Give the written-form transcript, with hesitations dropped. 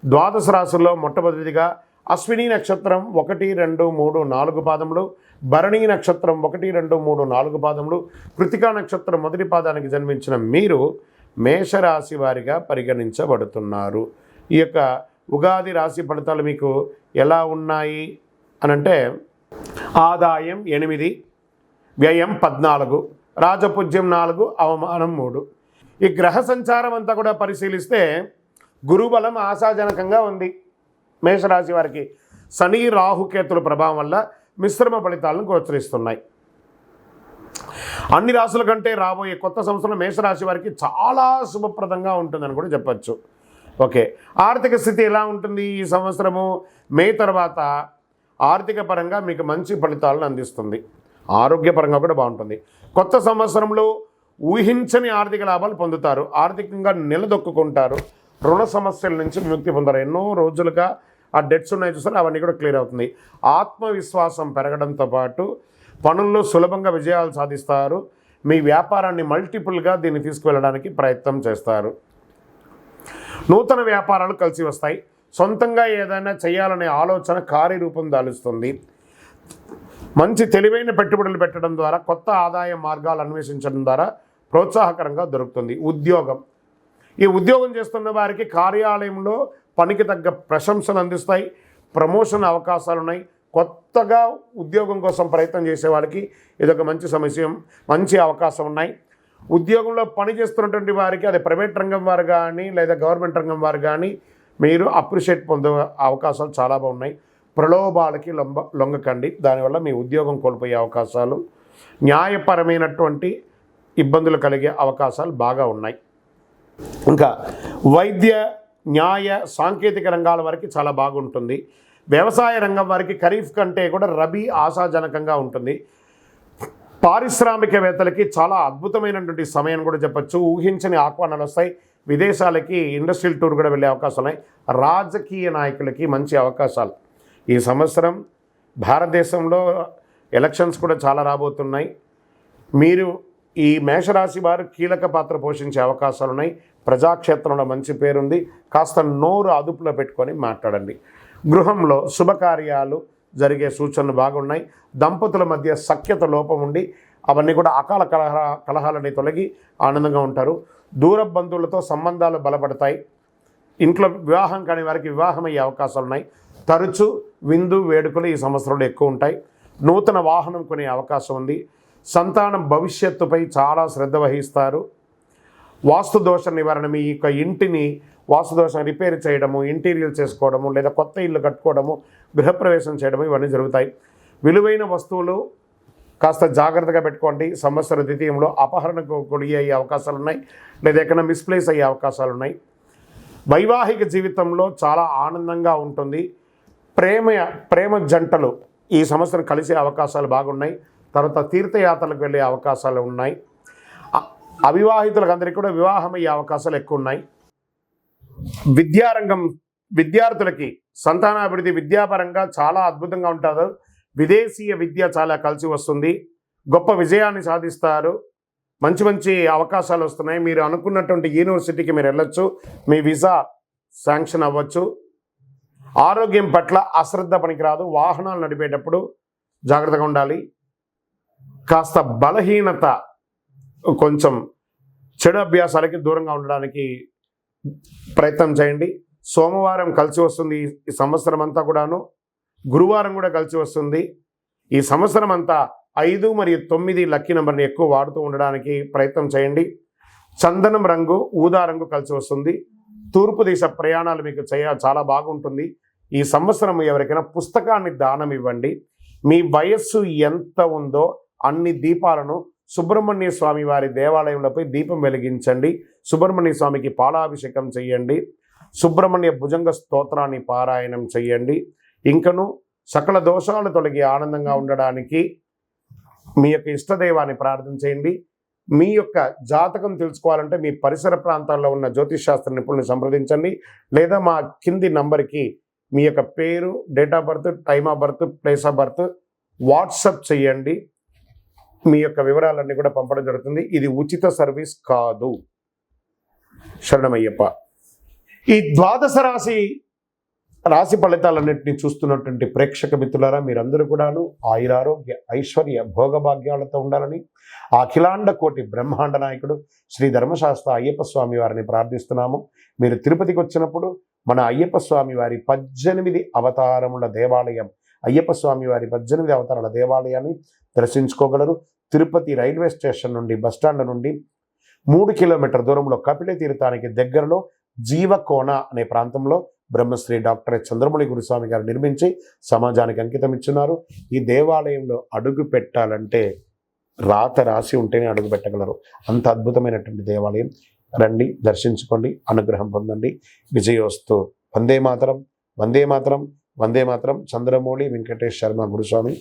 ద్వాదశ రాశుల్లో మొట్టమొదటిగా అశ్విని నక్షత్రం 1, 2, 3, 4 పాదములు, భరణి నక్షత్రం 1, 2, 3, 4 పాదములు, కృతికా నక్షత్రం మొదటి పాదానికి జన్మించిన మీరు మేషరాశి వారిగా పరిగణించబడుతున్నారు. ఈ యొక్క ఉగాది రాశి ఫలితాలు మీకు ఎలా ఉన్నాయి అనంటే ఆదాయం 8, వ్యయం 14, రాజపూజ్యం 4, అవమానం 3. ఈ గ్రహ సంచారం అంతా కూడా పరిశీలిస్తే గురుబలం ఆశాజనకంగా ఉంది. మేషరాశి వారికి శని రాహుకేతుల ప్రభావం వల్ల మిశ్రమ ఫలితాలను గోచరిస్తున్నాయి. అన్ని రాశుల కంటే రాబోయే కొత్త సంవత్సరం మేషరాశి వారికి చాలా శుభప్రదంగా ఉంటుందని కూడా చెప్పచ్చు. ఓకే, ఆర్థిక స్థితి ఎలా ఉంటుంది ఈ సంవత్సరము? మే తర్వాత ఆర్థిక పరంగా మీకు మంచి ఫలితాలను అందిస్తుంది. ఆరోగ్యపరంగా కూడా బాగుంటుంది. కొత్త సంవత్సరంలో ఊహించని ఆర్థిక లాభాలు పొందుతారు. ఆర్థికంగా నిలదొక్కుంటారు. రుణ సమస్యల నుంచి విముక్తి పొందారు. ఎన్నో రోజులుగా ఆ డెట్స్ ఉన్నాయి చూసారు, అవన్నీ కూడా క్లియర్ అవుతుంది. ఆత్మవిశ్వాసం పెరగడంతో పాటు పనుల్లో సులభంగా విజయాలు సాధిస్తారు. మీ వ్యాపారాన్ని మల్టిపుల్గా దీన్ని తీసుకువెళ్ళడానికి ప్రయత్నం చేస్తారు. నూతన వ్యాపారాలు కలిసి వస్తాయి. సొంతంగా ఏదైనా చేయాలనే ఆలోచన కార్యరూపం దాలుస్తుంది. మంచి తెలివైన పెట్టుబడులు పెట్టడం ద్వారా కొత్త ఆదాయ మార్గాలు అన్వేషించడం ద్వారా ప్రోత్సాహకరంగా దొరుకుతుంది. ఈ ఉద్యోగం చేస్తున్న వారికి కార్యాలయంలో పనికి తగ్గ ప్రశంసలు అందిస్తాయి. ప్రమోషన్ అవకాశాలు ఉన్నాయి. కొత్తగా ఉద్యోగం కోసం ప్రయత్నం చేసే వాళ్ళకి ఇదొక మంచి అవకాశం ఉన్నాయి. ఉద్యోగంలో పనిచేస్తున్నటువంటి వారికి అది ప్రైవేట్ రంగం వారు కానీ లేదా గవర్నమెంట్ రంగం వారు కానీ మీరు అప్రిషియేట్ పొందే అవకాశాలు చాలా బాగున్నాయి. ప్రలోభాలకి లొంగకండి. దానివల్ల మీ ఉద్యోగం కోల్పోయే అవకాశాలు, న్యాయపరమైనటువంటి ఇబ్బందులు కలిగే అవకాశాలు బాగా ఉన్నాయి. ఇంకా వైద్య, న్యాయ, సాంకేతిక రంగాల వారికి చాలా బాగుంటుంది. వ్యవసాయ రంగం వారికి ఖరీఫ్ కంటే కూడా రబీ ఆశాజనకంగా ఉంటుంది. పారిశ్రామికవేత్తలకి చాలా అద్భుతమైనటువంటి సమయం కూడా చెప్పచ్చు. ఊహించని ఆహ్వానాలు వస్తాయి. విదేశాలకి ఇండస్ట్రియల్ టూర్ కూడా వెళ్ళే అవకాశాలు ఉన్నాయి. రాజకీయ నాయకులకి మంచి అవకాశాలు. ఈ సంవత్సరం భారతదేశంలో ఎలక్షన్స్ కూడా చాలా రాబోతున్నాయి. మీరు ఈ మేషరాశి వారు కీలక పాత్ర పోషించే అవకాశాలు ఉన్నాయి. ప్రజాక్షేత్రంలో మంచి పేరుంది. కాస్త నోరు అదుపులో పెట్టుకొని మాట్లాడండి. గృహంలో శుభకార్యాలు జరిగే సూచనలు బాగున్నాయి. దంపతుల మధ్య సఖ్యత లోపం ఉండి అవన్నీ కూడా అకాల కలహాలని తొలగి ఆనందంగా ఉంటారు. దూర బంధువులతో సంబంధాలు బలపడతాయి. ఇంట్లో వివాహం కాని వారికి వివాహం అయ్యే అవకాశాలు ఉన్నాయి. తరచు విందు వేడుకలు ఈ సంవత్సరంలో ఎక్కువ ఉంటాయి. నూతన వాహనం కొనే అవకాశం ఉంది. సంతానం భవిష్యత్తుపై చాలా శ్రద్ధ వహిస్తారు. వాస్తుదోష నివారణ, మీ యొక్క ఇంటిని వాస్తుదోషం రిపేర్ చేయడము, ఇంటీరియర్ చేసుకోవడము, లేదా కొత్త ఇల్లు కట్టుకోవడము, గృహప్రవేశం చేయడము, ఇవన్నీ జరుగుతాయి. విలువైన వస్తువులు కాస్త జాగ్రత్తగా పెట్టుకోండి. సంవత్సర ద్వితీయంలో అపహరణకు గురి అయ్యే అవకాశాలు ఉన్నాయి, లేదా ఎక్కడైనా మిస్ప్లేస్ అయ్యే అవకాశాలు ఉన్నాయి. వైవాహిక జీవితంలో చాలా ఆనందంగా ఉంటుంది. ప్రేమ జంటలు ఈ సంవత్సరం కలిసే అవకాశాలు బాగున్నాయి. తర్వాత తీర్థయాత్రలకు వెళ్ళే అవకాశాలు ఉన్నాయి. అవివాహితులకు అందరికీ కూడా వివాహం అయ్యే అవకాశాలు ఎక్కువ ఉన్నాయి. విద్యార్థులకి సంతానాభివృద్ధి విద్యాపరంగా చాలా అద్భుతంగా ఉంటారు. విదేశీయ విద్య చాలా కలిసి వస్తుంది. గొప్ప విజయాన్ని సాధిస్తారు. మంచి అవకాశాలు వస్తున్నాయి. మీరు అనుకున్నటువంటి యూనివర్సిటీకి మీరు వెళ్ళొచ్చు. మీ వీసా శాంక్షన్ అవ్వచ్చు. ఆరోగ్యం పట్ల అశ్రద్ధ పనికిరాదు. వాహనాలు నడిపేటప్పుడు జాగ్రత్తగా ఉండాలి. కాస్త బలహీనత, కొంచెం చెడు అభ్యాసాలకి దూరంగా ఉండడానికి ప్రయత్నం చేయండి. సోమవారం కలిసి వస్తుంది ఈ సంవత్సరం అంతా కూడాను. గురువారం కూడా కలిసి వస్తుంది. ఈ సంవత్సరం అంతా 5 మరియు 9 లక్కీ నెంబర్ని ఎక్కువ వాడుతూ ఉండడానికి ప్రయత్నం చేయండి. చందనం రంగు, ఊదా రంగు కలిసి వస్తుంది. తూర్పు దిశ ప్రయాణాలు మీకు చాలా బాగుంటుంది. ఈ సంవత్సరం ఎవరికైనా పుస్తకాన్ని దానం ఇవ్వండి. మీ వయస్సు ఎంత ఉందో అన్ని దీపాలను సుబ్రహ్మణ్య స్వామి వారి దేవాలయంలోపై దీపం వెలిగించండి. సుబ్రహ్మణ్య స్వామికి పాలాభిషేకం చేయండి. సుబ్రహ్మణ్య భుజంగ స్తోత్రాన్ని పారాయణం చేయండి. ఇంకను సకల దోషాలు తొలగి ఆనందంగా ఉండడానికి మీ యొక్క ఇష్టదైవాన్ని ప్రార్థన చేయండి. మీ యొక్క జాతకం తెలుసుకోవాలంటే మీ పరిసర ప్రాంతాల్లో ఉన్న జ్యోతిష్ శాస్త్ర నిపుణులను సంప్రదించండి, లేదా మా కింది నంబర్కి మీ యొక్క పేరు, date of birth, time of birth, place of birth WhatsApp చేయండి. మీ యొక్క వివరాలన్నీ కూడా పంపడం జరుగుతుంది. ఇది ఉచిత సర్వీస్ కాదు. శరణమయ్యప్ప. ఈ ద్వాదశ రాశి రాశి ఫలితాలన్నింటినీ చూస్తున్నటువంటి ప్రేక్షక మిత్రులారా, మీరందరూ కూడాను ఆయురారోగ్య ఐశ్వర్య భోగభాగ్యాలతో ఉండాలని ఆ అఖిలాండ కోటి బ్రహ్మాండ నాయకుడు శ్రీ ధర్మశాస్త్ర అయ్యప్ప స్వామి వారిని ప్రార్థిస్తున్నాము. మీరు తిరుపతికి వచ్చినప్పుడు మన అయ్యప్ప స్వామి వారి 18 అవతారముల దేవాలయం, అయ్యప్ప స్వామి వారి 18 అవతారాల దేవాలయాన్ని దర్శించుకోగలరు. తిరుపతి రైల్వే స్టేషన్ నుండి బస్టాండ్ నుండి 3 కిలోమీటర్ల దూరంలో కపిల తీర్థానికి దగ్గరలో జీవకోన అనే ప్రాంతంలో బ్రహ్మశ్రీ డాక్టర్ చంద్రమౌళి గురుస్వామి గారు నిర్మించి సమాజానికి అంకితం ఇచ్చున్నారు. ఈ దేవాలయంలో అడుగు పెట్టాలంటే రాత రాసి ఉంటేనే అడుగు పెట్టగలరు. అంత అద్భుతమైనటువంటి దేవాలయం. రండి, దర్శించుకోండి, అనుగ్రహం పొందండి. విజయోస్తు. వందే మాతరం, వందే మాతరం, వందే మాతరం. చంద్రమౌళి వెంకటేష్ శర్మ గురుస్వామి.